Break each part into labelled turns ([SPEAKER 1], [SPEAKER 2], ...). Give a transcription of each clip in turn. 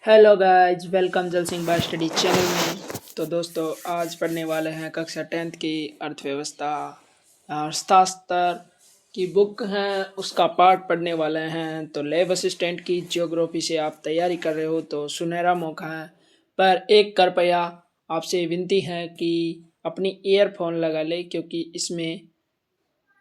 [SPEAKER 1] Hello guys, welcome जल Singh bye study channel में। तो दोस्तों, आज पढ़ने वाले हैं कक्षा 10th की अर्थव्यवस्था अर्थशास्त्र की बुक है, उसका पार्ट पढ़ने वाले हैं। तो लैब असिस्टेंट की ज्योग्राफी से आप तैयारी कर रहे हो तो सुनहरा मौका है। पर एक कृपया आपसे विनती है कि अपनी ईयरफोन लगा ले, क्योंकि इसमें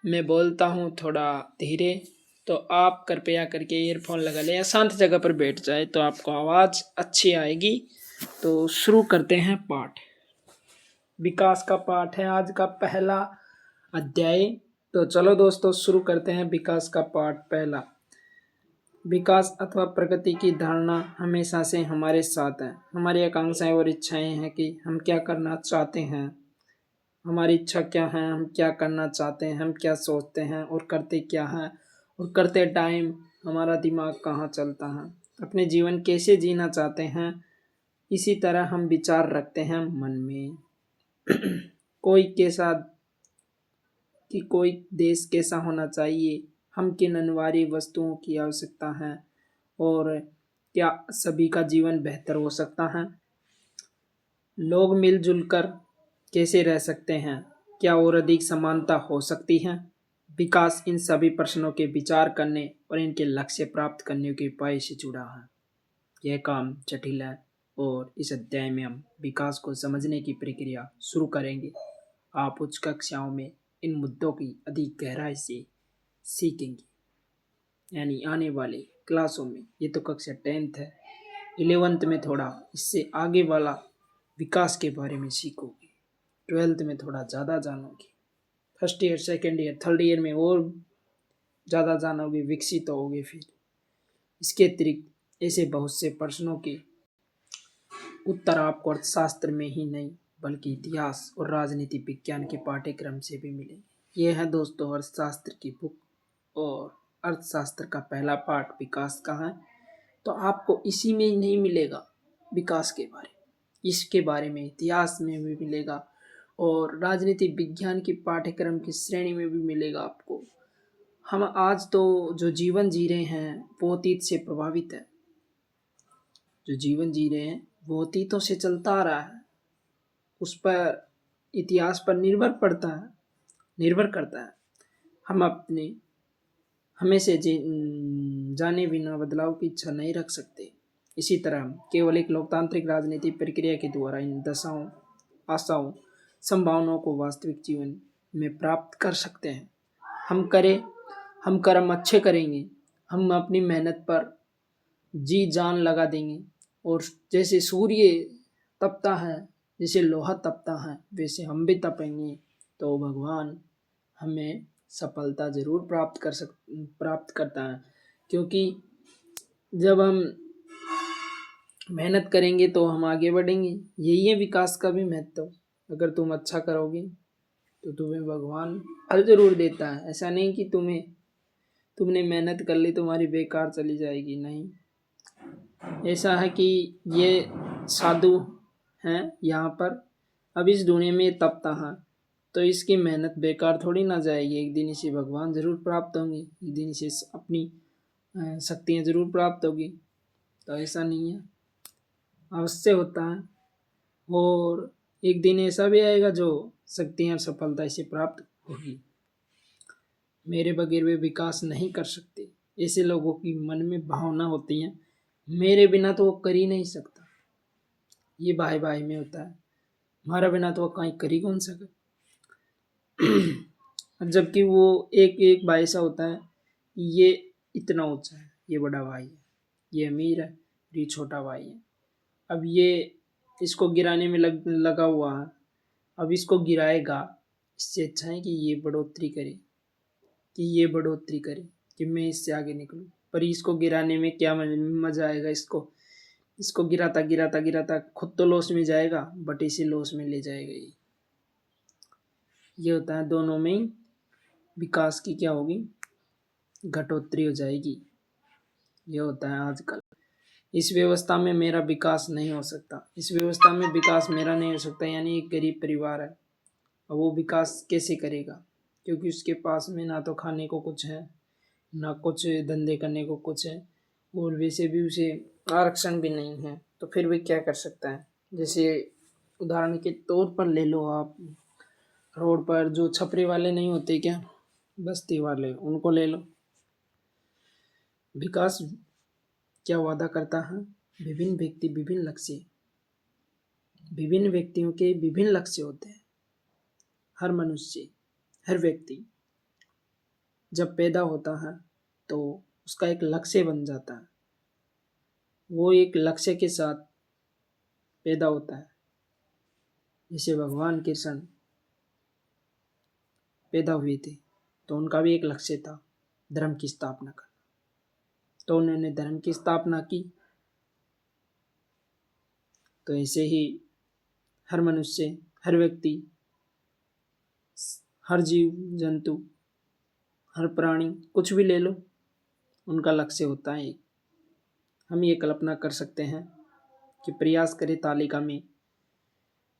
[SPEAKER 1] मैं बोलता हूँ थोड़ा धीरे। तो आप कृपया करके ईयरफोन लगा लें या शांत जगह पर बैठ जाए तो आपको आवाज़ अच्छी आएगी। तो शुरू करते हैं पाठ। विकास का पाठ है आज का पहला अध्याय। तो चलो दोस्तों, शुरू करते हैं विकास का पाठ पहला। विकास अथवा प्रगति की धारणा हमेशा से हमारे साथ है। हमारी आकांक्षाएं और इच्छाएं हैं कि हम क्या करना चाहते हैं। हमारी इच्छा क्या है, हम क्या करना चाहते हैं, हम क्या सोचते हैं और करते क्या हैं, और करते टाइम हमारा दिमाग कहाँ चलता है, अपने जीवन कैसे जीना चाहते हैं। इसी तरह हम विचार रखते हैं मन में। कोई कैसा कि कोई देश कैसा होना चाहिए, हम किन अनिवार्य वस्तुओं की आवश्यकता है, और क्या सभी का जीवन बेहतर हो सकता है। लोग मिलजुल कर कैसे रह सकते हैं, क्या और अधिक समानता हो सकती है। विकास इन सभी प्रश्नों के विचार करने और इनके लक्ष्य प्राप्त करने के उपाय से जुड़ा है। यह काम जटिल है और इस अध्याय में हम विकास को समझने की प्रक्रिया शुरू करेंगे। आप उच्च कक्षाओं में इन मुद्दों की अधिक गहराई से सीखेंगे, यानी आने वाले क्लासों में। ये तो कक्षा 10th है, 11th में थोड़ा इससे आगे वाला विकास के बारे में सीखोगे, 12th में थोड़ा ज़्यादा जानोगे, first year, second year, third year में और ज़्यादा जानोगे, विकसित होगे। फिर इसके अतिरिक्त ऐसे बहुत से प्रश्नों के उत्तर आपको अर्थशास्त्र में ही नहीं बल्कि इतिहास और राजनीति विज्ञान के पाठ्यक्रम से भी मिलेंगे। यह है दोस्तों अर्थशास्त्र की बुक, और अर्थशास्त्र का पहला पाठ विकास का है। तो आपको इसी में ही नहीं मिलेगा विकास के बारे में, इसके बारे में इतिहास में भी मिलेगा और राजनीति विज्ञान की पाठ्यक्रम की श्रेणी में भी मिलेगा आपको। हम आज तो जो जीवन जी रहे हैं वो अतीत से प्रभावित है। जो जीवन जी रहे हैं वो अतीतों से चलता आ रहा है, उस पर इतिहास पर निर्भर करता है। हम अपने हमें जाने बिना बदलाव की इच्छा नहीं रख सकते। इसी तरह हम केवल एक लोकतांत्रिक राजनीतिक प्रक्रिया के द्वारा इन दशाओं, आशाओं, संभावनाओं को वास्तविक जीवन में प्राप्त कर सकते हैं। हम कर्म अच्छे करेंगे, हम अपनी मेहनत पर जी जान लगा देंगे, और जैसे सूर्य तपता है, जैसे लोहा तपता है, वैसे हम भी तपेंगे। तो भगवान हमें सफलता जरूर प्राप्त करता है, क्योंकि जब हम मेहनत करेंगे तो हम आगे बढ़ेंगे। यही है विकास का भी महत्व। अगर तुम अच्छा करोगे तो तुम्हें भगवान फल जरूर देता है। ऐसा नहीं कि तुमने मेहनत कर ली तुम्हारी बेकार चली जाएगी, नहीं। ऐसा है कि ये साधु हैं यहाँ पर, अब इस दुनिया में ये तपता है, तो इसकी मेहनत बेकार थोड़ी ना जाएगी। एक दिन इसे भगवान जरूर प्राप्त होंगे, एक दिन इसे अपनी शक्तियाँ जरूर प्राप्त होगी। तो ऐसा नहीं है, अवश्य होता है। और एक दिन ऐसा भी आएगा जो शक्तियाँ सफलता इसे प्राप्त होगी। मेरे बगैर वे विकास नहीं कर सकते। ऐसे लोगों की मन में भावना होती है, मेरे बिना तो वो कर ही नहीं सकता। ये भाई भाई में होता है, हमारा बिना तो वो कहीं कर ही कौन सके। जबकि वो एक एक भाई ऐसा होता है, ये इतना ऊंचा है, ये बड़ा भाई है, ये अमीर है, ये छोटा भाई है। अब ये इसको गिराने में लगा हुआ है, अब इसको गिराएगा। इससे अच्छा है कि ये बढ़ोतरी करे, कि मैं इससे आगे निकलूं। पर इसको गिराने में क्या मजा आएगा। इसको गिराता गिराता गिराता खुद तो लॉस में जाएगा, बट इसे लॉस में ले जाएगा। ये होता है, दोनों में विकास की क्या होगी, घटोत्तरी हो जाएगी। ये होता है आजकल। इस व्यवस्था में मेरा विकास नहीं हो सकता, इस व्यवस्था में विकास मेरा नहीं हो सकता। यानी एक गरीब परिवार है, अब वो विकास कैसे करेगा, क्योंकि उसके पास में ना तो खाने को कुछ है, ना कुछ धंधे करने को कुछ है, और वैसे भी उसे आरक्षण भी नहीं है तो फिर भी क्या कर सकता है। जैसे उदाहरण के तौर पर ले लो आप, रोड पर जो छपरी वाले नहीं होते क्या, बस्ती वाले, उनको ले लो। विकास क्या वादा करता है? विभिन्न व्यक्ति विभिन्न लक्ष्य, विभिन्न व्यक्तियों के विभिन्न लक्ष्य होते हैं। हर मनुष्य, हर व्यक्ति जब पैदा होता है तो उसका एक लक्ष्य बन जाता है। वो एक लक्ष्य के साथ पैदा होता है। जैसे भगवान कृष्ण पैदा हुए थे तो उनका भी एक लक्ष्य था, धर्म की स्थापना करना। तो उन्होंने धर्म की स्थापना की। तो ऐसे ही हर मनुष्य, हर व्यक्ति, हर जीव जंतु, हर प्राणी, कुछ भी ले लो, उनका लक्ष्य होता है एक। हम ये कल्पना कर सकते हैं कि प्रयास करें तालिका में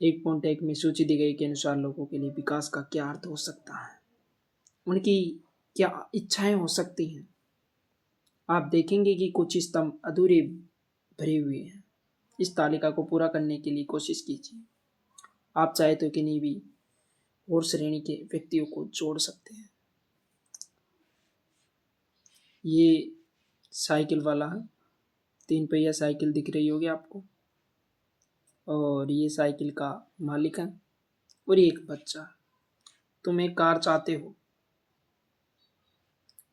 [SPEAKER 1] 1.1 में सूची दी गई के अनुसार लोगों के लिए विकास का क्या अर्थ हो सकता है, उनकी क्या इच्छाएं हो सकती हैं। आप देखेंगे कि कुछ स्तंभ अधूरे भरे हुए हैं। इस तालिका को पूरा करने के लिए कोशिश कीजिए। आप चाहे तो किन्हीं भी और श्रेणी के व्यक्तियों को जोड़ सकते हैं। ये साइकिल वाला है, 3 पहिया साइकिल दिख रही होगी आपको, और ये साइकिल का मालिक है और ये एक बच्चा। तुम एक कार चाहते हो,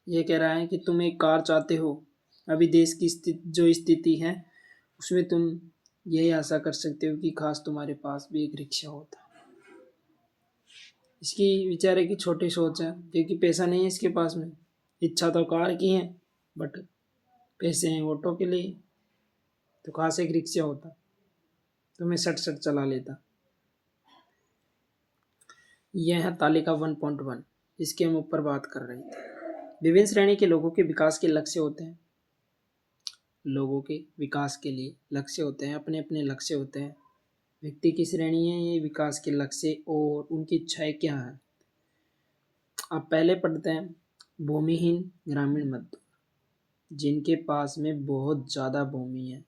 [SPEAKER 1] ये कह रहा है कि तुम एक कार चाहते हो। अभी देश की जो स्थिति है उसमें तुम यही आशा कर सकते हो कि खास तुम्हारे पास भी एक रिक्शा होता। इसकी बेचारे की छोटी सोच है, क्योंकि पैसा नहीं है इसके पास में। इच्छा तो कार की है बट पैसे हैं ऑटो के लिए, तो खास एक रिक्शा होता तो मैं सट सट चला लेता। यह है तालिका 1.1, इसके हम ऊपर बात कर रहे थे। विभिन्न श्रेणी के लोगों के विकास के लक्ष्य होते हैं। लोगों के विकास के लिए लक्ष्य होते हैं, अपने अपने लक्ष्य होते हैं। व्यक्ति की श्रेणी है ये विकास के लक्ष्य और उनकी इच्छाएं क्या हैं। आप पहले पढ़ते हैं, भूमिहीन ग्रामीण मजदूर, जिनके पास में बहुत ज़्यादा भूमि है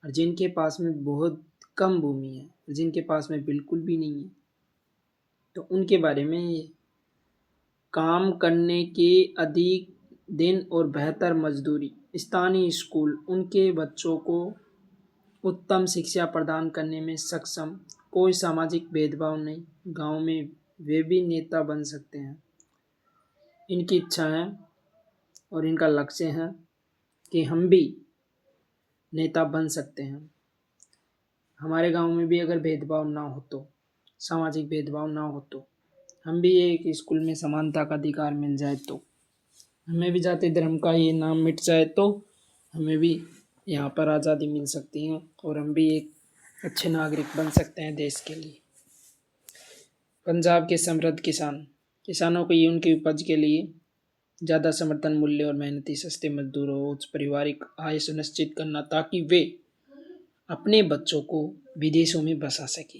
[SPEAKER 1] और जिनके पास में बहुत कम भूमि है और जिनके पास में बिल्कुल भी नहीं है। तो उनके बारे में ये काम करने के अधिक दिन और बेहतर मजदूरी, स्थानीय स्कूल उनके बच्चों को उत्तम शिक्षा प्रदान करने में सक्षम, कोई सामाजिक भेदभाव नहीं, गांव में वे भी नेता बन सकते हैं। इनकी इच्छा है और इनका लक्ष्य है कि हम भी नेता बन सकते हैं। हमारे गांव में भी अगर भेदभाव ना हो तो, सामाजिक भेदभाव ना हो तो, हम भी एक स्कूल में समानता का अधिकार मिल जाए तो, हमें भी जाति धर्म का ये नाम मिट जाए तो हमें भी यहाँ पर आज़ादी मिल सकती है और हम भी एक अच्छे नागरिक बन सकते हैं देश के लिए। पंजाब के समृद्ध किसान, किसानों को ये उनकी उपज के लिए ज़्यादा समर्थन मूल्य और मेहनती सस्ते मजदूरों, उच्च पारिवारिक आय सुनिश्चित करना ताकि वे अपने बच्चों को विदेशों में बसा सके।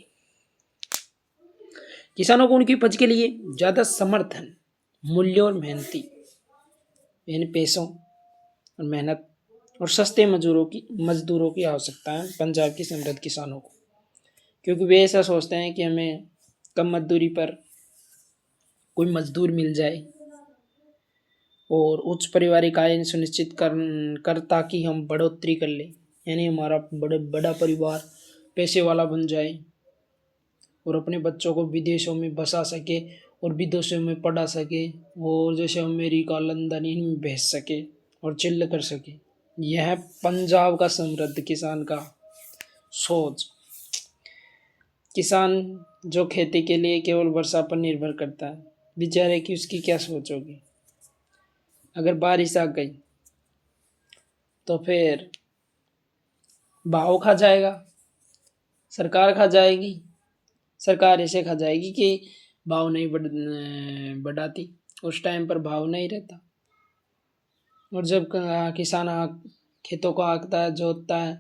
[SPEAKER 1] किसानों को उनकी उपज के लिए ज़्यादा समर्थन मूल्य और मेहनती, यानी पैसों और मेहनत और सस्ते मजदूरों की आवश्यकता है पंजाब के समृद्ध किसानों को, क्योंकि वे ऐसा सोचते हैं कि हमें कम मजदूरी पर कोई मजदूर मिल जाए और उच्च पारिवारिक आय सुनिश्चित कर ताकि हम बढ़ोतरी कर लें, यानी हमारा बड़ा परिवार पैसे वाला बन जाए और अपने बच्चों को विदेशों में बसा सके और विदेशों में पढ़ा सके और जैसे अमेरिका, लंदन इनमें भेज सके और चिल्ल कर सके। यह पंजाब का समृद्ध किसान का सोच। किसान जो खेती के लिए केवल वर्षा पर निर्भर करता है, बेचारे की उसकी क्या सोच होगी। अगर बारिश आ गई तो फिर भाव खा जाएगा, सरकार खा जाएगी। सरकार ऐसे खा जाएगी कि भाव नहीं बढ़ाती, उस टाइम पर भाव नहीं रहता। और जब किसान खेतों को हाँकता है, जोतता है,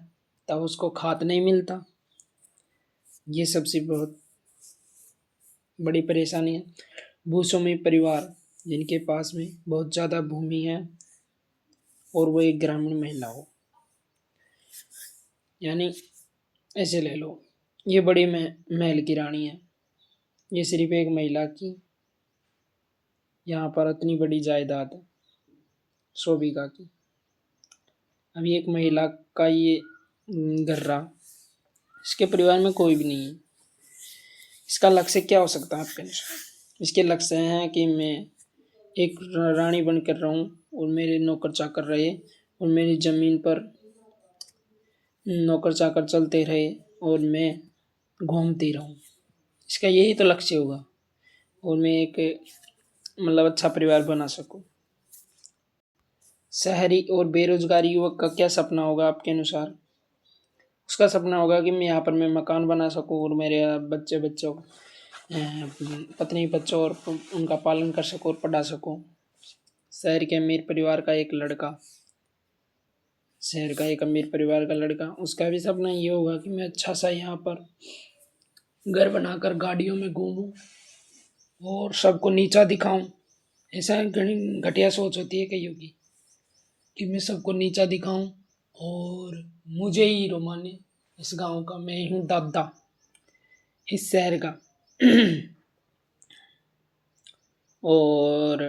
[SPEAKER 1] तब उसको खाद नहीं मिलता। ये सबसे बहुत बड़ी परेशानी है। भूस्वामी परिवार जिनके पास में बहुत ज़्यादा भूमि है और वो एक ग्रामीण महिला हो, यानी ऐसे ले लो, ये बड़ी महल की रानी है, ये सिर्फ एक महिला की यहाँ पर इतनी बड़ी जायदाद है 100 बीघा की। अभी एक महिला का ये घर रहा, इसके परिवार में कोई भी नहीं है। इसका लक्ष्य क्या हो सकता है आपके अनुसार? इसके लक्ष्य हैं कि मैं एक रानी बनकर रहूं और मेरे नौकर चाकर रहे और मेरी ज़मीन पर नौकर चाकर चलते रहे और मैं घूमती रहूं। इसका यही तो लक्ष्य होगा और मैं एक मतलब अच्छा परिवार बना सकूं। शहरी और बेरोजगारी युवक का क्या सपना होगा आपके अनुसार? उसका सपना होगा कि मैं यहाँ पर मैं मकान बना सकूं और मेरे बच्चों पत्नी बच्चों और उनका पालन कर सकूं और पढ़ा सकूं। शहर के अमीर परिवार का एक लड़का शहर का एक अमीर परिवार का लड़का, उसका भी सपना ये होगा कि मैं अच्छा सा यहाँ पर घर बनाकर गाड़ियों में घूमूं और सबको नीचा दिखाऊं। ऐसा घटिया सोच होती है कईयों की कि मैं सबको नीचा दिखाऊं और मुझे ही हीरो माने, इस गांव का मैं ही हूँ दादा, इस शहर का। और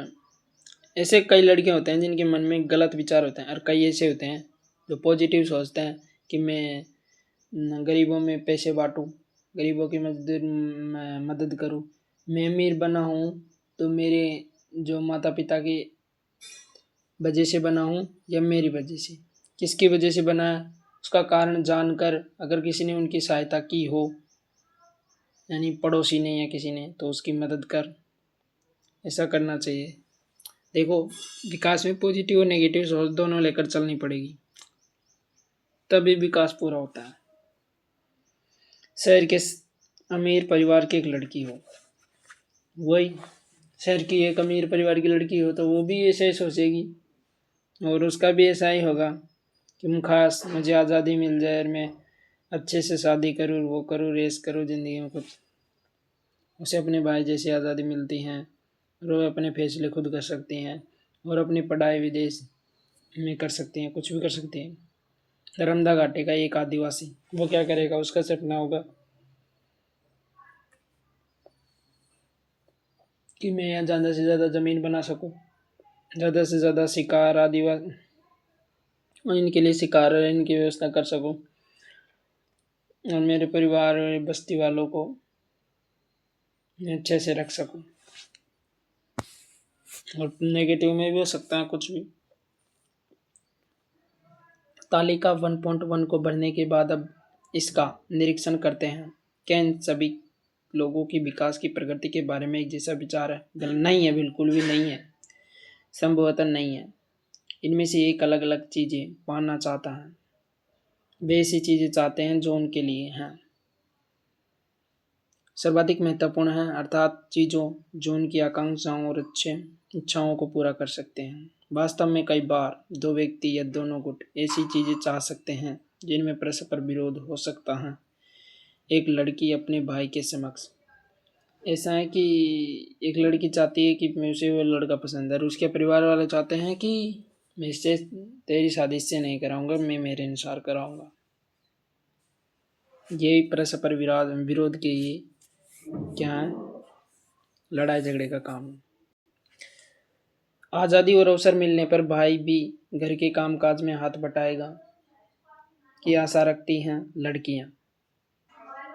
[SPEAKER 1] ऐसे कई लड़के होते हैं जिनके मन में गलत विचार होते हैं और कई ऐसे होते हैं जो पॉजिटिव सोचते हैं कि मैं गरीबों में पैसे बांटूं, गरीबों की मदद करूं, मैं अमीर बना हूं तो मेरे जो माता पिता की वजह से बना हूं या मेरी वजह से, किसकी वजह से बना है उसका कारण जानकर अगर किसी ने उनकी सहायता की हो, यानी पड़ोसी ने या किसी ने, तो उसकी मदद कर, ऐसा करना चाहिए। देखो, विकास में पॉजिटिव और नेगेटिव सोच दोनों लेकर चलनी पड़ेगी, तभी विकास पूरा होता है। शहर के अमीर परिवार की एक लड़की हो, वही शहर की एक अमीर परिवार की लड़की हो तो वो भी ऐसे ही सोचेगी और उसका भी ऐसा ही होगा कि खास मुझे आज़ादी मिल जाए और मैं अच्छे से शादी करूँ, वो करूँ, रेस करूँ ज़िंदगी में, कुछ उसे अपने भाई जैसी आज़ादी मिलती हैं और वो अपने फैसले खुद कर सकती हैं और अपनी पढ़ाई विदेश में कर सकती हैं, कुछ भी कर सकती हैं। धर्मदा घाटी का एक आदिवासी वो क्या करेगा? उसका सपना होगा कि मैं यहाँ ज़्यादा से ज़्यादा ज़मीन बना सकूँ, ज़्यादा से ज़्यादा शिकार आदिवासी और इनके लिए शिकार इनकी व्यवस्था कर सकूँ और मेरे परिवार और बस्ती वालों को मैं अच्छे से रख सकूँ। और नेगेटिव में भी हो सकता है कुछ भी। तालिका 1.1 को भरने के बाद अब इसका निरीक्षण करते हैं। क्या इन सभी लोगों की विकास की प्रगति के बारे में एक जैसा विचार है? नहीं है, बिल्कुल भी नहीं है, संभवतः नहीं है। इनमें से एक अलग अलग चीज़ें पाना चाहता है, वे ऐसी चीज़ें चाहते हैं जो उनके लिए हैं सर्वाधिक महत्वपूर्ण है, अर्थात चीज़ों जो उनकी आकांक्षाओं और अच्छे इच्छाओं को पूरा कर सकते हैं। वास्तव में कई बार दो व्यक्ति या दोनों गुट ऐसी चीज़ें चाह सकते हैं जिनमें परस्पर विरोध हो सकता है। एक लड़की अपने भाई के समक्ष, ऐसा है कि एक लड़की चाहती है कि मैं उसे वो लड़का पसंद है और उसके परिवार वाले चाहते हैं कि मैं इससे तेरी शादी इससे नहीं कराऊंगा, मैं मेरे अनुसार कराऊंगा। ये परस्पर विरोध के ये क्या है? लड़ाई झगड़े का काम है। आज़ादी और अवसर मिलने पर भाई भी घर के कामकाज में हाथ बटाएगा की आशा रखती हैं लड़कियां।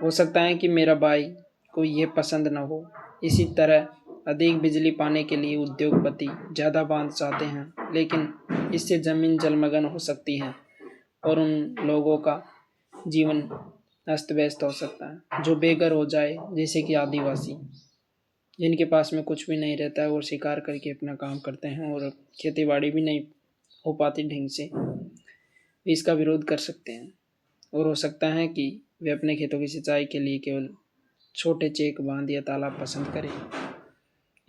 [SPEAKER 1] हो सकता है कि मेरा भाई को ये पसंद न हो। इसी तरह अधिक बिजली पाने के लिए उद्योगपति ज़्यादा बांध चाहते हैं, लेकिन इससे ज़मीन जलमग्न हो सकती है और उन लोगों का जीवन अस्त व्यस्त हो सकता है जो बेघर हो जाए, जैसे कि आदिवासी जिनके पास में कुछ भी नहीं रहता है और शिकार करके अपना काम करते हैं और खेती बाड़ी भी नहीं हो पाती ढंग से, इसका विरोध कर सकते हैं। और हो सकता है कि वे अपने खेतों की सिंचाई के लिए केवल छोटे चेक बांध या तालाब पसंद करें।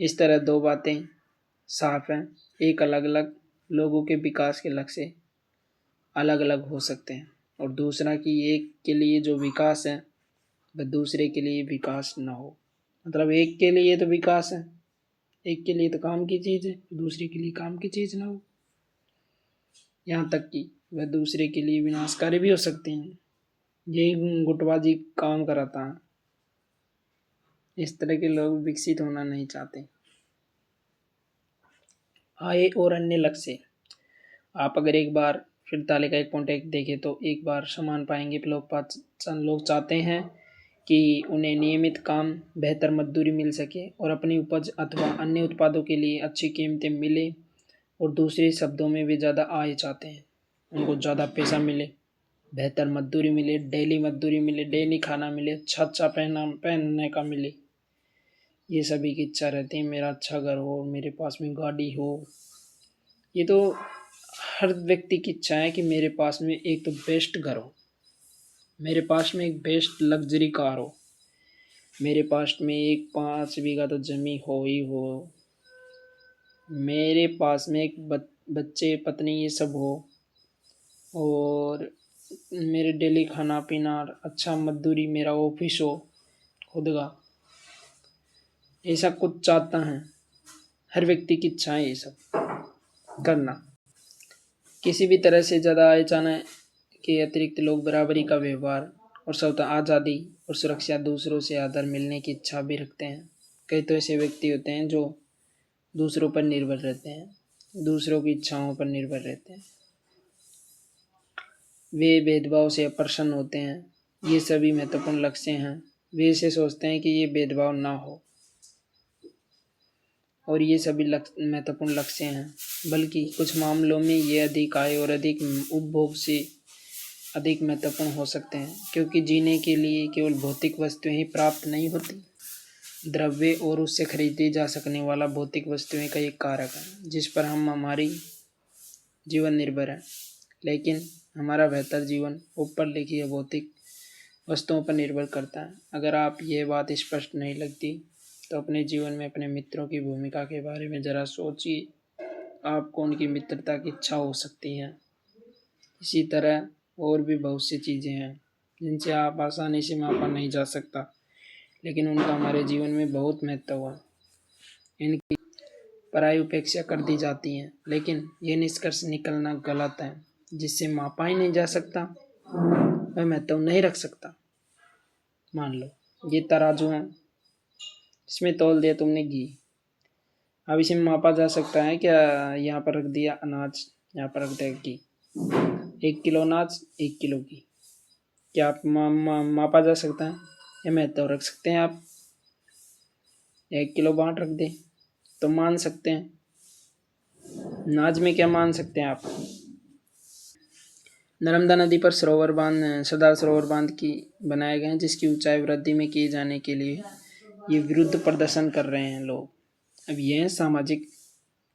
[SPEAKER 1] इस तरह दो बातें साफ हैं, एक अलग अलग लोगों के विकास के लक्ष्य अलग अलग हो सकते हैं और दूसरा कि एक के लिए जो विकास है वह दूसरे के लिए विकास ना हो। मतलब एक के लिए तो विकास है, एक के लिए तो काम की चीज़ है, दूसरे के लिए काम की चीज़ ना हो, यहाँ तक कि वह दूसरे के लिए विनाशकारी भी हो सकते हैं। यही गुटबाजी काम कराता है। इस तरह के लोग विकसित होना नहीं चाहते। आय और अन्य लक्ष्य। आप अगर एक बार फिर तालिका 1.1 देखें तो एक बार समान पाएंगे। लोग चाहते हैं कि उन्हें नियमित काम, बेहतर मजदूरी मिल सके और अपनी उपज अथवा अन्य उत्पादों के लिए अच्छी कीमतें मिले, और दूसरे शब्दों में वे ज़्यादा आय चाहते हैं। उनको ज़्यादा पैसा मिले, बेहतर मजदूरी मिले, डेली मजदूरी मिले, डेली खाना मिले, अच्छा पहनने का मिले। ये सभी की इच्छा रहती है। मेरा अच्छा घर हो, मेरे पास में गाड़ी हो। ये तो हर व्यक्ति की इच्छा है कि मेरे पास में एक तो बेस्ट घर हो, मेरे पास में एक बेस्ट लग्जरी कार हो, मेरे पास में एक 5 बीघा तो जमीन हो ही हो, मेरे पास में एक बच्चे पत्नी ये सब हो, और मेरे डेली खाना पीना, अच्छा मजदूरी, मेरा ऑफिस हो खुद का। ऐसा कुछ चाहता है, हर व्यक्ति की इच्छा है ये सब करना। किसी भी तरह से ज़्यादा आय चाहने के अतिरिक्त लोग बराबरी का व्यवहार और स्वतः आज़ादी और सुरक्षा, दूसरों से आदर मिलने की इच्छा भी रखते हैं। कई तो ऐसे व्यक्ति होते हैं जो दूसरों पर निर्भर रहते हैं, दूसरों की इच्छाओं पर निर्भर रहते हैं, वे भेदभाव से अप्रसन्न होते हैं। ये सभी महत्वपूर्ण लक्ष्य हैं। वे इसे सोचते हैं कि ये भेदभाव ना हो, और ये सभी महत्वपूर्ण लक्ष्य हैं। बल्कि कुछ मामलों में ये अधिक आय और अधिक उपभोग से अधिक महत्वपूर्ण हो सकते हैं, क्योंकि जीने के लिए केवल भौतिक वस्तुएं ही प्राप्त नहीं होती। द्रव्य और उससे खरीदी जा सकने वाला भौतिक वस्तुएं का एक कारक है जिस पर हमारी जीवन निर्भर है। लेकिन हमारा बेहतर जीवन ऊपर लिखी भौतिक वस्तुओं पर निर्भर करता है। अगर आप ये बात स्पष्ट नहीं लगती तो अपने जीवन में अपने मित्रों की भूमिका के बारे में ज़रा सोचिए। आपको उनकी मित्रता की इच्छा हो सकती है। इसी तरह और भी बहुत सी चीज़ें हैं जिनसे आप आसानी से मापा नहीं जा सकता, लेकिन उनका हमारे जीवन में बहुत महत्व है। इनकी पराई उपेक्षा कर दी जाती है, लेकिन ये निष्कर्ष निकलना गलत है। जिससे मापा ही नहीं जा सकता वह महत्व नहीं रख सकता। मान लो ये तराजू है, इसमें तौल दिया तुमने घी। अब इसे मापा जा सकता है क्या? यहाँ पर रख दिया अनाज, यहाँ पर रख दिया घी। 1 किलो अनाज, 1 किलो घी। क्या आप मापा जा सकता है? या महत्व रख सकते हैं आप? 1 किलो बाट रख दें तो मान सकते हैं। अनाज में क्या मान सकते हैं आप? नर्मदा नदी पर सरदार सरोवर बांध की बनाए गए हैं, जिसकी ऊंचाई वृद्धि में किए जाने के लिए ये विरुद्ध प्रदर्शन कर रहे हैं लोग। अब ये है सामाजिक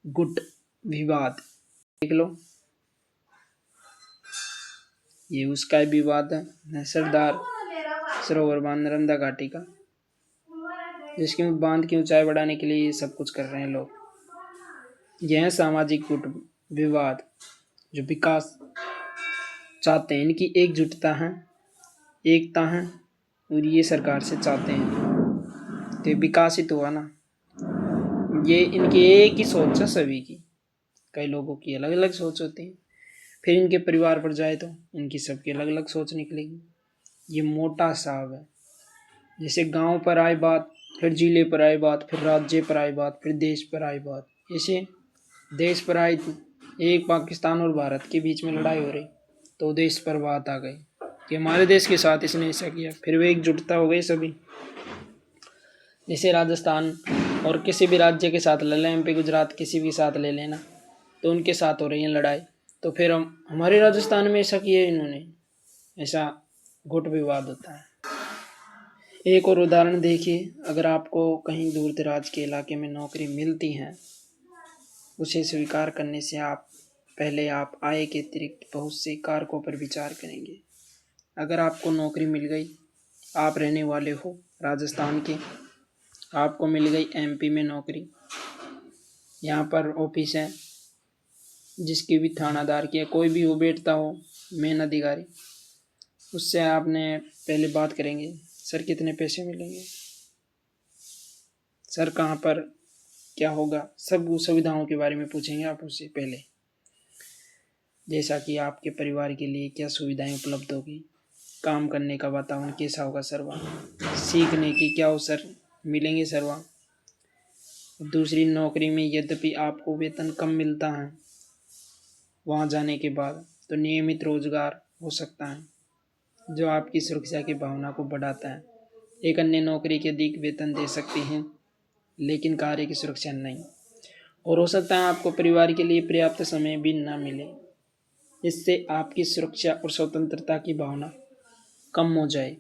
[SPEAKER 1] गुट विवाद। देख लो, ये उसका विवाद है, सरदार सरोवर बांध नर्मदा घाटी का, जिसकी बांध की ऊंचाई बढ़ाने के लिए ये सब कुछ कर रहे हैं लोग। यह है सामाजिक गुट विवाद जो विकास चाहते हैं। इनकी एकजुटता है, एकता है, और ये सरकार से चाहते हैं तो विकासित हुआ ना। ये इनकी एक ही सोच है सभी की। कई लोगों की अलग अलग सोच होती है। फिर इनके परिवार पर जाए तो इनकी सबकी अलग अलग सोच निकलेगी। ये मोटा हिसाब है। जैसे गांव पर आई बात, फिर जिले पर आई बात, फिर राज्य पर आई बात, फिर देश पर आई बात। ऐसे देश पर आई, एक पाकिस्तान और भारत के बीच में लड़ाई हो रही तो देश पर बात आ गई कि हमारे देश के साथ इसने ऐसा किया। फिर वे एकजुटता हो गई सभी। जैसे राजस्थान और किसी भी राज्य के साथ ले लें, MP गुजरात किसी भी साथ ले लेना, तो उनके साथ हो रही है लड़ाई, तो फिर हमारे राजस्थान में ऐसा किया इन्होंने, ऐसा गुट विवाद होता है। एक और उदाहरण देखिए, अगर आपको कहीं दूर दराज के इलाके में नौकरी मिलती है, उसे स्वीकार करने से पहले आप आय के अतिरिक्त बहुत से कारकों पर विचार करेंगे। अगर आपको नौकरी मिल गई, आप रहने वाले हो राजस्थान के, आपको मिल गई MP में नौकरी, यहाँ पर ऑफिस है, जिसकी भी थानादार की कोई भी वो बैठता हो मेन अधिकारी, उससे आपने पहले बात करेंगे, सर कितने पैसे मिलेंगे, सर कहाँ पर क्या होगा, सब सुविधाओं के बारे में पूछेंगे आप उससे पहले। जैसा कि आपके परिवार के लिए क्या सुविधाएं उपलब्ध होगी, काम करने का वातावरण कैसा होगा सर्वा, सीखने की क्या अवसर मिलेंगे सर्वा। दूसरी नौकरी में यद्यपि आपको वेतन कम मिलता है वहाँ जाने के बाद, तो नियमित रोजगार हो सकता है जो आपकी सुरक्षा की भावना को बढ़ाता है। एक अन्य नौकरी के अधिक वेतन दे सकती है लेकिन कार्य की सुरक्षा नहीं, और हो सकता है आपको परिवार के लिए पर्याप्त समय भी न मिले। इससे आपकी सुरक्षा और स्वतंत्रता की भावना कम हो जाए।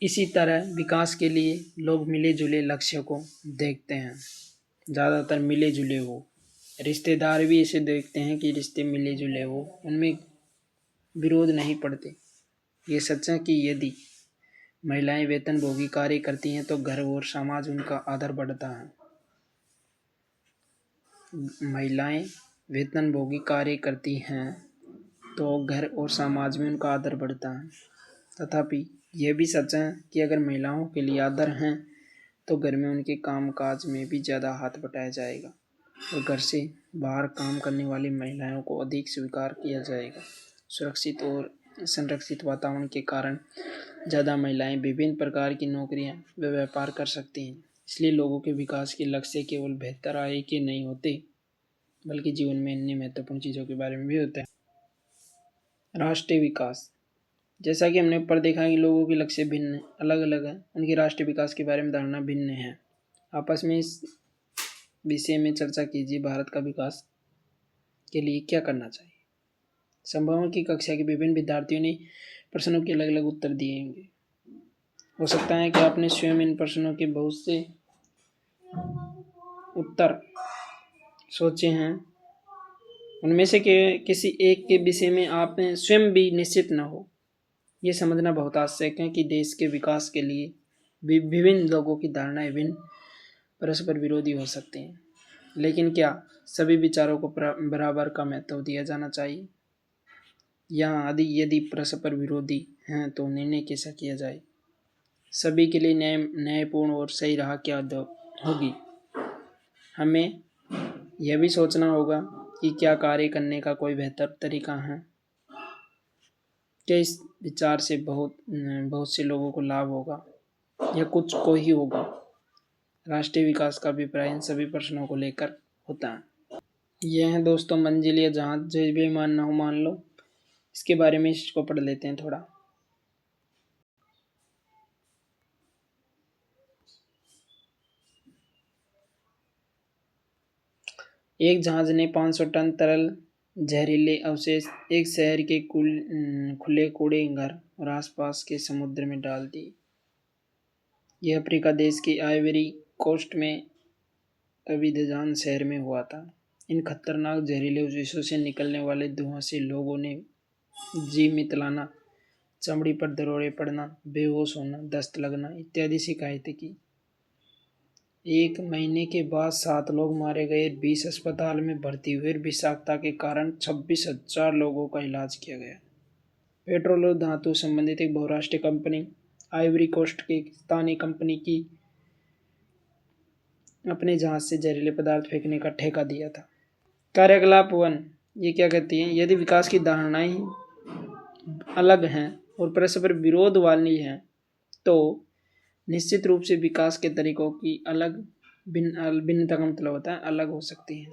[SPEAKER 1] इसी तरह विकास के लिए लोग मिले जुले लक्ष्य को देखते हैं, ज़्यादातर मिले जुले हो। रिश्तेदार भी इसे देखते हैं कि रिश्ते मिले जुले हो, उनमें विरोध नहीं पड़ते। ये सच है कि यदि महिलाएं वेतनभोगी कार्य करती हैं तो घर और समाज उनका आदर बढ़ता है। महिलाएं वेतनभोगी कार्य करती हैं तो घर और समाज में उनका आदर बढ़ता है। तथापि यह भी सच है कि अगर महिलाओं के लिए आदर हैं तो घर में उनके कामकाज में भी ज़्यादा हाथ बटाया जाएगा और घर से बाहर काम करने वाली महिलाओं को अधिक स्वीकार किया जाएगा। सुरक्षित और संरक्षित वातावरण के कारण ज़्यादा महिलाएं विभिन्न प्रकार की नौकरियां व व्यापार कर सकती हैं। इसलिए लोगों के विकास के लक्ष्य केवल बेहतर आय के नहीं होते, बल्कि जीवन में अन्य महत्वपूर्ण चीज़ों के बारे में भी होते हैं। राष्ट्रीय विकास, जैसा कि हमने ऊपर देखा कि लोगों के लक्ष्य भिन्न अलग अलग हैं, उनकी राष्ट्रीय विकास के बारे में धारणा भिन्न है। आपस में इस विषय में चर्चा कीजिए। भारत का विकास के लिए क्या करना चाहिए। संभव है कि कक्षा के विभिन्न विद्यार्थियों ने प्रश्नों के अलग अलग उत्तर दिए होंगे। हो सकता है कि आपने स्वयं इन प्रश्नों के बहुत से उत्तर सोचे हैं। उनमें से किसी एक के विषय में आप स्वयं भी निश्चित न हो। ये समझना बहुत आवश्यक है कि देश के विकास के लिए विभिन्न लोगों की धारणाएं विभिन्न परस्पर विरोधी हो सकती हैं, लेकिन क्या सभी विचारों को बराबर का महत्व दिया जाना चाहिए? यहाँ यदि परस्पर विरोधी हैं तो निर्णय कैसा किया जाए? सभी के लिए न्यायपूर्ण और सही राह क्या होगी? हमें यह भी सोचना होगा कि क्या कार्य करने का कोई बेहतर तरीका है, क्या इस विचार से बहुत से लोगों को लाभ होगा या कुछ को ही होगा। राष्ट्रीय विकास का अभिप्राय इन सभी प्रश्नों को लेकर होता है। यह है दोस्तों मंजिल या जहाज, जो भी मानना हो मान लो। इसके बारे में इसको पढ़ लेते हैं थोड़ा। एक जहाज ने 500 टन तरल जहरीले अवशेष एक शहर के खुले कूड़े घर और आसपास के समुद्र में डाल दिए। यह अफ्रीका देश के आइवरी कोस्ट में अबिदजान शहर में हुआ था। इन खतरनाक जहरीले अवशेषों से निकलने वाले धुआं से लोगों ने जी मितलाना, चमड़ी पर दरोड़े पड़ना, बेहोश होना, दस्त लगना इत्यादि शिकायतें की। 1 महीने के बाद 7 लोग मारे गए। 20 अस्पताल में भर्ती हुए। विषाक्तता के कारण 26,000 लोगों का इलाज किया गया। पेट्रोल और धातु संबंधित एक बहुराष्ट्रीय कंपनी आइवरी कोस्ट के स्थानीय कंपनी की अपने जहाज से जहरीले पदार्थ फेंकने का ठेका दिया था। कार्यकलाप 1 ये क्या कहती है? यदि विकास की धारणाएं अलग हैं और परस्पर विरोध वाली हैं तो निश्चित रूप से विकास के तरीकों की भिन्नता का मतलब होता है अलग हो सकती है।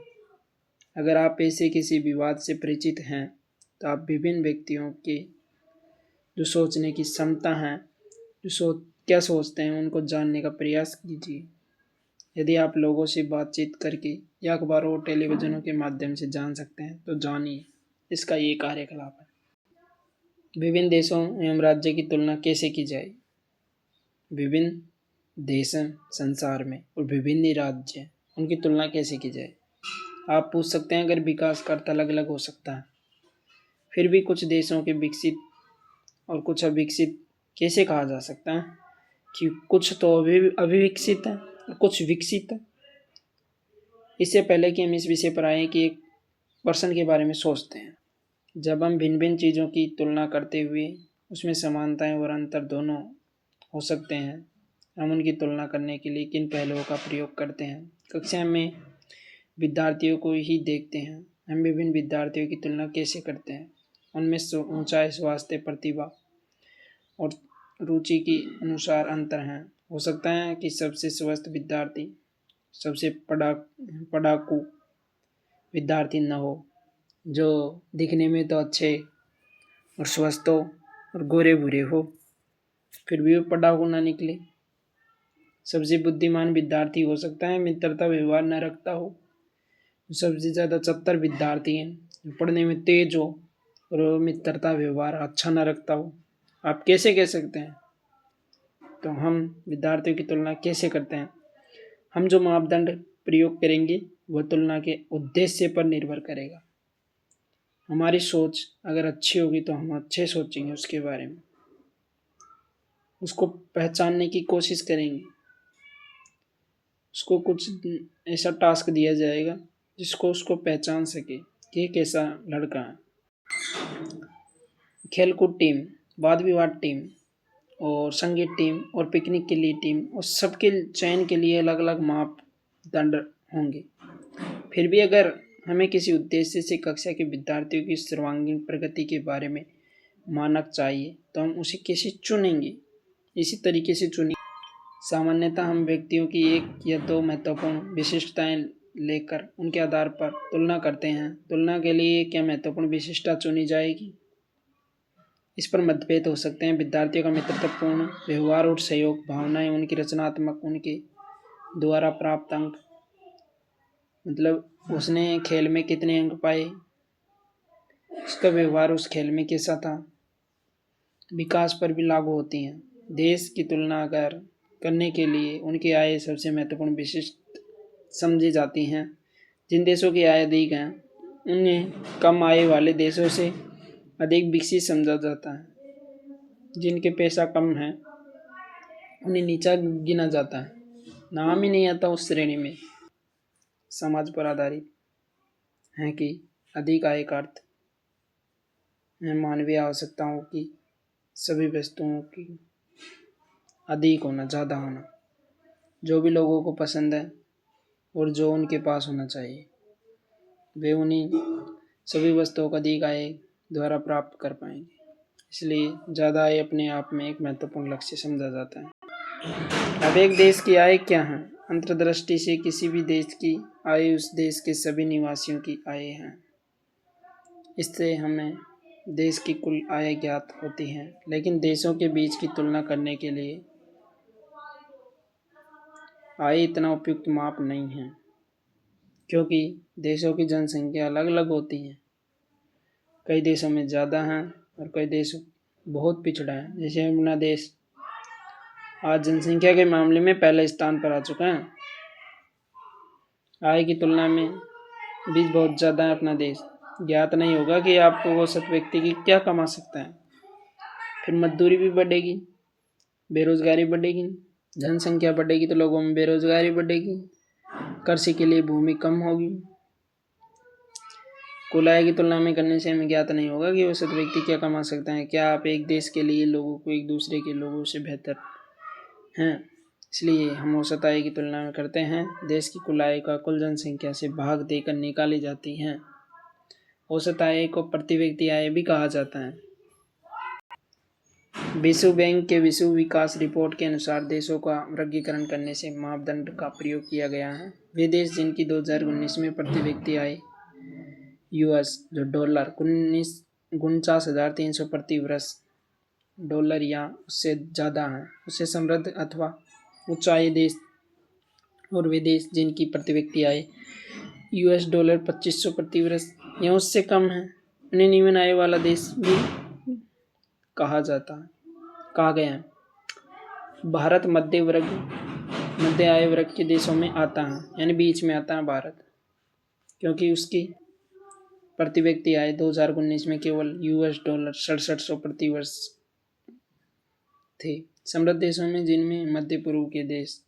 [SPEAKER 1] अगर आप ऐसे किसी विवाद से परिचित हैं तो आप विभिन्न व्यक्तियों के जो सोचने की क्षमता है, क्या सोचते हैं, उनको जानने का प्रयास कीजिए। यदि आप लोगों से बातचीत करके या अखबारों और टेलीविजनों के माध्यम से जान सकते हैं तो जानिए। इसका ये कार्यकलाप है। विभिन्न देशों एवं राज्य की तुलना कैसे की जाए? विभिन्न देश संसार में और विभिन्न राज्य, उनकी तुलना कैसे की जाए? आप पूछ सकते हैं अगर विकास का अर्थ अलग अलग हो सकता है, फिर भी कुछ देशों के विकसित और कुछ अविकसित कैसे कहा जा सकता है कि कुछ तो अविकसित है और कुछ विकसित है? इससे पहले कि हम इस विषय पर आए कि एक पर्सन के बारे में सोचते हैं। जब हम भिन्न भिन्न चीज़ों की तुलना करते हुए उसमें समानताएं और अंतर दोनों हो सकते हैं, हम उनकी तुलना करने के लिए किन पहलुओं का प्रयोग करते हैं? कक्षा में विद्यार्थियों को ही देखते हैं। हम विभिन्न विद्यार्थियों की तुलना कैसे करते हैं? उनमें ऊंचाई, स्वास्थ्य, प्रतिभा और रुचि के अनुसार अंतर हैं। हो सकता है कि सबसे स्वस्थ विद्यार्थी सबसे पढ़ाकू विद्यार्थी न हो, जो दिखने में तो अच्छे और स्वस्थ हो और गोरे भूरे हो, फिर भी वो पढ़ाकू ना निकले। सबसे बुद्धिमान विद्यार्थी हो सकता है मित्रता व्यवहार न रखता हो। सबसे ज़्यादा चत्तर विद्यार्थी हैं जो पढ़ने में तेज हो और वो मित्रता व्यवहार अच्छा न रखता हो। आप कैसे कह सकते हैं? तो हम विद्यार्थियों की तुलना कैसे करते हैं? हम जो मापदंड प्रयोग करेंगे वह तुलना के उद्देश्य पर निर्भर करेगा। हमारी सोच अगर अच्छी होगी तो हम अच्छे सोचेंगे उसके बारे में, उसको पहचानने की कोशिश करेंगे। उसको कुछ ऐसा टास्क दिया जाएगा जिसको उसको पहचान सके कि कैसा लड़का है। खेलकूद टीम, वाद विवाद टीम और संगीत टीम और पिकनिक के लिए टीम और सबके चयन के लिए अलग अलग मापदंड होंगे। फिर भी अगर हमें किसी उद्देश्य से कक्षा के विद्यार्थियों की सर्वांगीण प्रगति के बारे में मानक चाहिए तो हम उसे कैसे चुनेंगे? इसी तरीके से चुनेंगे। सामान्यतः हम व्यक्तियों की एक या दो महत्वपूर्ण विशिष्टताएं लेकर उनके आधार पर तुलना करते हैं। तुलना के लिए क्या महत्वपूर्ण विशिष्टता चुनी जाएगी, इस पर मतभेद हो सकते हैं। विद्यार्थियों का मित्रतापूर्ण व्यवहार और सहयोग भावनाएं, उनकी रचनात्मक, उनके द्वारा प्राप्त अंक, मतलब उसने खेल में कितने अंक पाए, उसका व्यवहार उस खेल में कैसा था, विकास पर भी लागू होती हैं। देश की तुलना अगर करने के लिए उनकी आय सबसे महत्वपूर्ण विशिष्ट समझी जाती हैं। जिन देशों की आय अधिक है उन्हें कम आय वाले देशों से अधिक विकसित समझा जाता है। जिनके पैसा कम है उन्हें नीचा गिना जाता है, नाम ही नहीं आता उस श्रेणी में। समाज पर आधारित है कि अधिक आय का अर्थ है मानवीय आवश्यकताओं की सभी वस्तुओं की अधिक होना, ज़्यादा होना, जो भी लोगों को पसंद है और जो उनके पास होना चाहिए, वे उन्हीं सभी वस्तुओं का अधिक आय द्वारा प्राप्त कर पाएंगे। इसलिए ज़्यादा आय अपने आप में एक महत्वपूर्ण लक्ष्य समझा जाता है। अब एक देश की आय क्या है? अंतर्दृष्टि से किसी भी देश की आय उस देश के सभी निवासियों की आय है। इससे हमें देश की कुल आय ज्ञात होती है। लेकिन देशों के बीच की तुलना करने के लिए आय इतना उपयुक्त माप नहीं है, क्योंकि देशों की जनसंख्या अलग अलग होती है। कई देशों में ज़्यादा हैं और कई देश बहुत पिछड़ा है। जैसे अपना देश आज जनसंख्या के मामले में पहले स्थान पर आ चुका है। आय की तुलना में भी बहुत ज़्यादा है अपना देश। ज्ञात नहीं होगा कि आपको औसत व्यक्ति की क्या कमा सकता है। फिर मजदूरी भी बढ़ेगी, बेरोजगारी बढ़ेगी, जनसंख्या बढ़ेगी तो लोगों में बेरोजगारी बढ़ेगी, कृषि के लिए भूमि कम होगी। कुल आय की तुलना में करने से हमें ज्ञात नहीं होगा कि औसत व्यक्ति क्या कमा सकता है। क्या आप एक देश के लिए लोगों को एक दूसरे के लोगों से बेहतर हैं? इसलिए हम औसत आय की तुलना में करते हैं। देश की कुल आय का कुल जनसंख्या से भाग देकर निकाली जाती है। औसत आय को प्रति व्यक्ति आय भी कहा जाता है। विश्व बैंक के विश्व विकास रिपोर्ट के अनुसार देशों का वर्गीकरण करने से मापदंड का प्रयोग किया गया है। वे देश जिनकी 2019 में प्रति व्यक्ति आय यूएस जो डॉलर 49,300 प्रति वर्ष डॉलर या उससे ज़्यादा है, उससे समृद्ध अथवा उच्च आय देश, और वे देश जिनकी प्रति व्यक्ति आय यूएस डॉलर 2500 प्रति वर्ष या उससे कम है, उन्हें निम्न आय वाला देश भी कहा गया है। भारत मध्य आय वर्ग के देशों में आता है, यानी बीच में आता है भारत, क्योंकि उसकी प्रति व्यक्ति आय 2019 में केवल यूएस डॉलर 6700 प्रति वर्ष थे। समृद्ध देशों में, जिनमें मध्य पूर्व के देश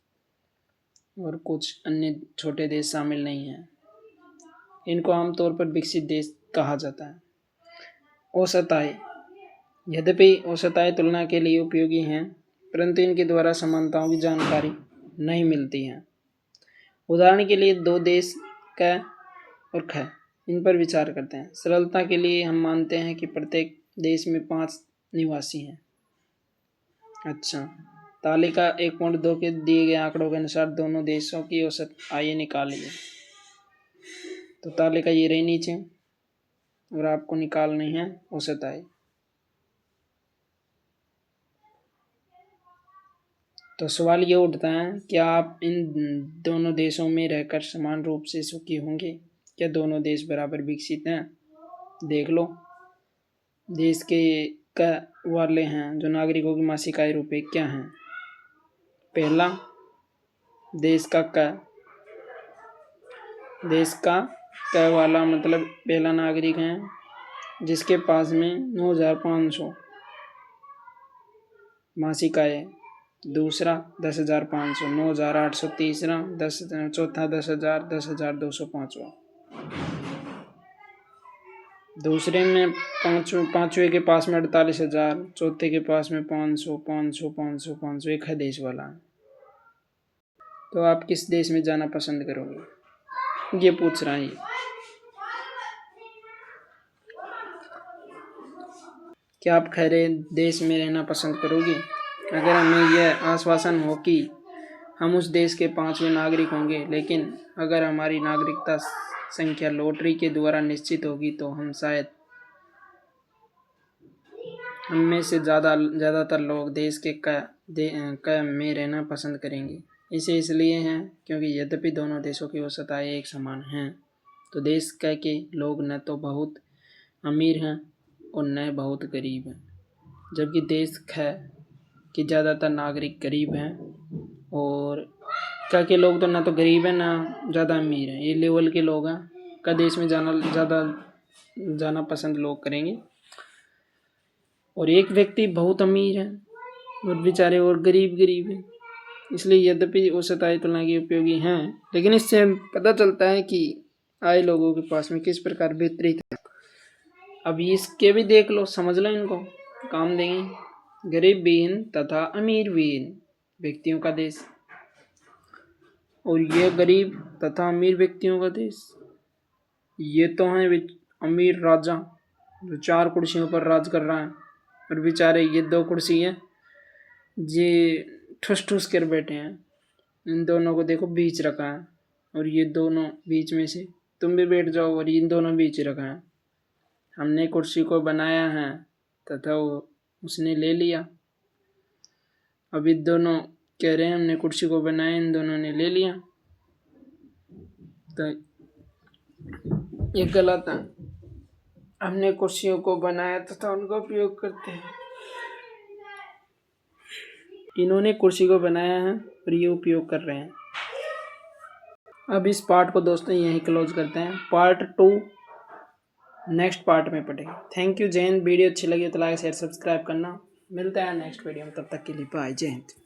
[SPEAKER 1] और कुछ अन्य छोटे देश शामिल नहीं हैं, इनको आमतौर पर विकसित देश कहा जाता है। औसत आय, यद्यपि औसत आय तुलना के लिए उपयोगी हैं, परंतु इनके द्वारा समानताओं की जानकारी नहीं मिलती है। उदाहरण के लिए दो देश क और ख, इन पर विचार करते हैं। सरलता के लिए हम मानते हैं कि प्रत्येक देश में 5 निवासी हैं। अच्छा, तालिका 1.2 के दिए गए आंकड़ों के अनुसार दोनों देशों की औसत आय निकालिए। तो तालिका ये रही नीचे और आपको निकालनी है औसत आय। तो सवाल ये उठता है, क्या आप इन दोनों देशों में रहकर समान रूप से सुखी होंगे? क्या दोनों देश बराबर विकसित हैं? देख लो, देश के का वाले हैं जो नागरिकों की मासिक आय रुपये क्या हैं। पहला देश का क वाला मतलब पहला नागरिक है जिसके पास में 9,500 मासिक आय है। दूसरा 10,500, 9,800 तीसरा, चौथा 10,000, 10,205। दूसरे में पांचवे के पास में 48,000, चौथे के पास में 500, 500, 500, 500। एक है देश वाला। तो आप किस देश में जाना पसंद करोगे, ये पूछ रहा है। क्या आप खैरे देश में रहना पसंद करोगे? अगर हमें यह आश्वासन हो कि हम उस देश के 5वें नागरिक होंगे, लेकिन अगर हमारी नागरिकता संख्या लॉटरी के द्वारा निश्चित होगी तो हम शायद हम में से ज़्यादातर लोग देश के क में रहना पसंद करेंगे। इसे इसलिए हैं क्योंकि यद्यपि दोनों देशों की औसत आय एक समान हैं, तो देश क के लोग न तो बहुत अमीर हैं और न बहुत गरीब हैं, जबकि देश ख के ज़्यादातर नागरिक गरीब हैं और क के लोग तो ना तो गरीब हैं ना ज़्यादा अमीर हैं। ये लेवल के लोग हैं। का देश में जाना पसंद लोग करेंगे। और एक व्यक्ति बहुत अमीर है और बेचारे और गरीब हैं। इसलिए यद्यपि औसत आय तुलना के उपयोगी हैं, लेकिन इससे पता चलता है कि आय लोगों के पास में किस प्रकार वितरित है। अब इसके भी देख लो, समझ लो, इनको काम देंगे। गरीब विहीन तथा अमीर विहीन व्यक्तियों का देश, और ये गरीब तथा अमीर व्यक्तियों का देश। ये तो है अमीर राजा जो 4 कुर्सियों पर राज कर रहा है, और बेचारे ये 2 कुर्सी हैं ये ठुस कर बैठे हैं। इन दोनों को देखो बीच रखा है, और ये दोनों बीच में से तुम भी बैठ जाओ, और इन दोनों बीच रखा है। हमने कुर्सी को बनाया है तथा उसने ले लिया। अब इन दोनों कह रहे हैं हमने कुर्सी को बनाया, इन दोनों ने ले लिया, तो ये गलत है। हमने कुर्सियों को बनाया तथा उनका उपयोग करते हैं। इन्होंने कुर्सी को बनाया है और ये उपयोग कर रहे हैं। अब इस पार्ट को दोस्तों यहीं क्लोज करते हैं। पार्ट 2 नेक्स्ट पार्ट में पढ़ेंगे। थैंक यू, जय हिंद। वीडियो अच्छी लगी तो लाइक शेयर सब्सक्राइब करना। मिलता है नेक्स्ट वीडियो में, तब तक के लिए बाय, जय हिंद।